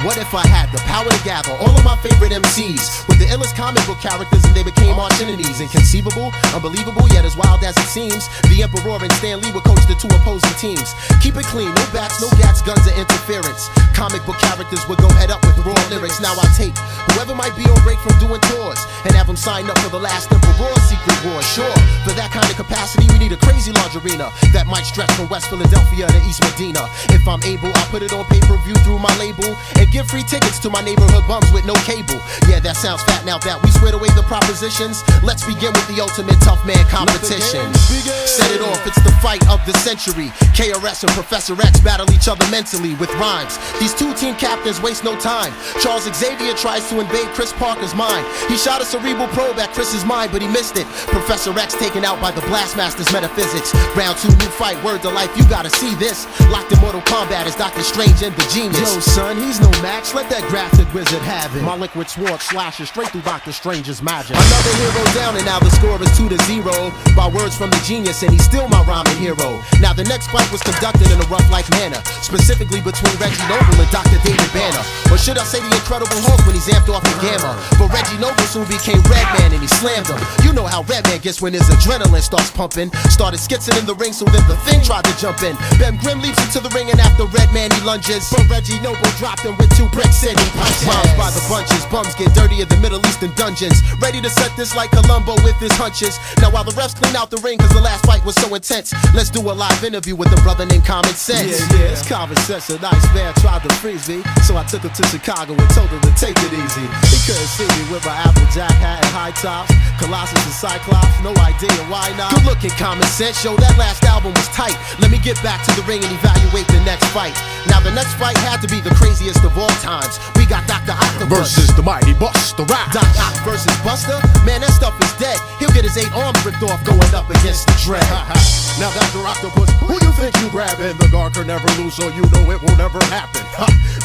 What if I had the power to gather all of my favorite MCs with the illest comic book characters and they became arch enemies? Inconceivable, unbelievable, yet as wild as it seems, the Emperor and Stan Lee would coach the two opposing teams. Keep it clean, no bats, no gats, guns, or interference. Comic book characters would go head up with raw lyrics. Now I take whoever might be on break from doing tours and have them sign up for the last Emperor Secret War. Sure, for that kind of capacity we need a crazy large arena that might stretch from West Philadelphia to East Medina. If I'm able, I'll put it on pay-per-view through my label and give free tickets to my neighborhood bums with no cable. Yeah, that sounds fat. Now that we squared away the propositions, let's begin with the ultimate tough man competition. Set it off, it's the fight of the century. KRS and Professor X battle each other mentally with rhymes. These two team captains waste no time. Charles Xavier tries to invade Chris Parker's mind. He shot a cerebral probe at Chris's mind, but he missed it. Professor X taken out by the Blastmaster's metaphysics. Round 2, new fight, word to life, you gotta see this. Locked in Mortal Kombat is Dr. Strange and the Genius. Yo son, he's no match, let that graphic wizard have it. My liquid sword slashes straight through Dr. Strange's magic. Another hero down and now the score is 2-0 by words from the Genius, and he's still my rhyming hero. Now the next fight was conducted in a rough-like manner, specifically between Reggie Noble and Dr. David Banner. Or should I say the Incredible Hulk when he's amped off the gamma. But Reggie Noble soon became Redman and he slammed him. You know how Redman gets when his adrenaline starts pumping. Started skitzing in the ring, so then the Thing tried to jump in. Ben Grimm leaps into the ring and after Redman he lunges, but Reggie Noble dropped him with 2 bricks and he punches. Rhymes by the bunches, bums get dirty in the Middle Eastern dungeons. Ready to set this like Columbo with his hunches. Now while the refs clean out the ring cause the last fight was so intense, let's do a live interview with a brother named Common Sense. Yeah, it's Common Sense. A nice man tried to freeze me, so I took him to Chicago and told him to take it easy. He couldn't see me with my Applejack hat and high tops, Colossus and Cyclops, no idea why not. Good looking Common Sense, yo, that last album was tight. Let me get back to the ring and evaluate the next fight. Now the next fight had to be the craziest of all times. We got Dr. Octopus versus the mighty Buster Rap. Doc Ock versus Buster? Man, that stuff is dead. He'll get his 8 arms ripped off going up against the Dread. Now Dr. Octopus, who you think you grabbing? The guard can never lose, so you know it will never happen.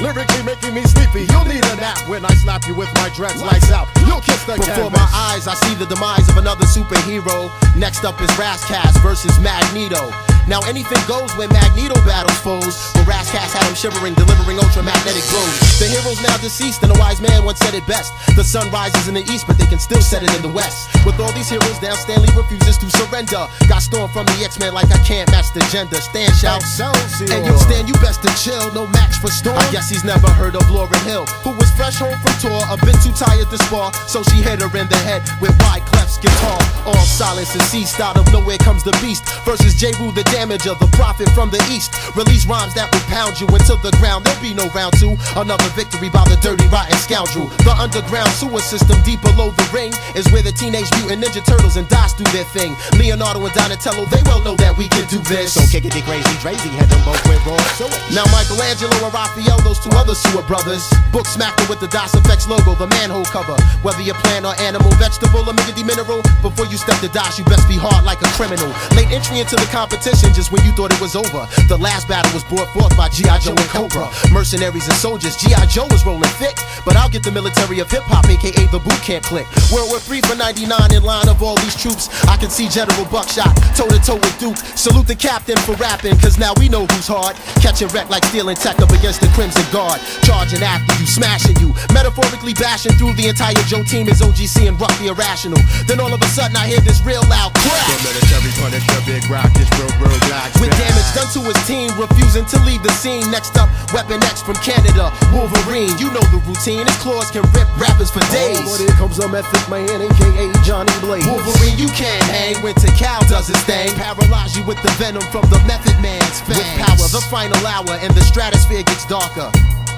Lyrically making me sleepy, you'll need a nap when I slap you with my dreads. Lights out, you'll kiss the Before canvas. my eyes, I see the demise of another superhero. Next up is Rascas versus Magneto. Now anything goes when Magneto battles foes, but Rascas had him shivering, delivering ultramagnetic blows. The hero's now deceased and a wise man once said it best. The sun rises in the east, but they can still set it in the west. With all these heroes down, Stan Lee refuses to surrender. Got Storm from the X-Men like I can't match the gender. Stan shouts, and yo Stan, you best to chill, no match for Storm. I guess he's never heard of Lauryn Hill, who was fresh home from tour, a bit too tired to spar, so she hit her in the head with Wyclef's guitar. All silence and ceased, out of nowhere comes the beast versus J-Roo the Damager, the prophet from the east. Release rhymes that will pound you into the ground. There'll be no round 2, another victory by the dirty rotten scoundrel. The underground sewer system deep below the ring is where the Teenage Mutant Ninja Turtles and DOS do their thing. Leonardo and Donatello, they well know that we can do this. So kick it, the crazy Drazy, had them both with raw suet. Now Michelangelo and Raphael, those 2 other sewer brothers, book smacked it with the DOS Effects logo, the manhole cover. Whether you're plant or animal, vegetable or miggity mineral, before you step to DOS you best be hard like a criminal. Late entry into the competition just when you thought it was over. The last battle was brought forth by G.I. Joe and Cobra. Mercenaries and soldiers, G.I. Joe was rolling thick, but I'll get the military of hip-hop, aka the boot camp clique. World War III for 99 in line of all these troops. I can see General Buckshot toe-to-toe with Duke. Salute the captain for rapping, cause now we know who's hard. Catching wreck like stealing tech up against the Crimson Guard. Charging after you, smashing you, metaphorically bashing through the entire Joe team is OGC and roughly irrational. Then all of a sudden I hear this real loud crack. The military punish the big rock, this real black. With damage done to his team, refusing to leave the scene. Next up, Weapon X from Canada, Wolverine. You know the routine, his claws can rip rappers for days. Oh, but here comes a Method Man, aka Johnny Blaze. Wolverine, you can't hang. Winter Cow does his thing. Paralyze you with the venom from the Method Man's fangs. With power, the final hour, and the stratosphere gets darker.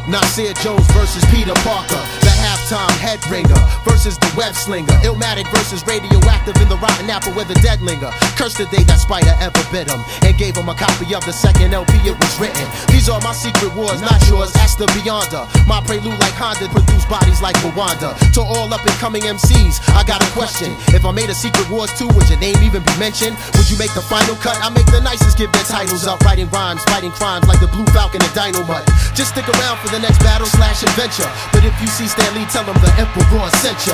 Nasir Jones versus Peter Parker, the halftime head ringer versus the web slinger. Illmatic versus Radioactive in the rotten apple where the dead linger. Cursed the day that Spider ever bit him, and gave him a copy of the second LP it was written. These are my secret wars, not yours, ask the Beyonder. My prelude like Honda, produce bodies like Rwanda. To all up and coming MCs, I got a question. If I made a Secret Wars 2, would your name even be mentioned? Would you make the final cut? I make the nicest give their titles up. Writing rhymes, fighting crimes like the Blue Falcon and Dino Mutt. Just stick around for the next battle / adventure. But if you see Stan Lee, tell him the Emperor sent ya.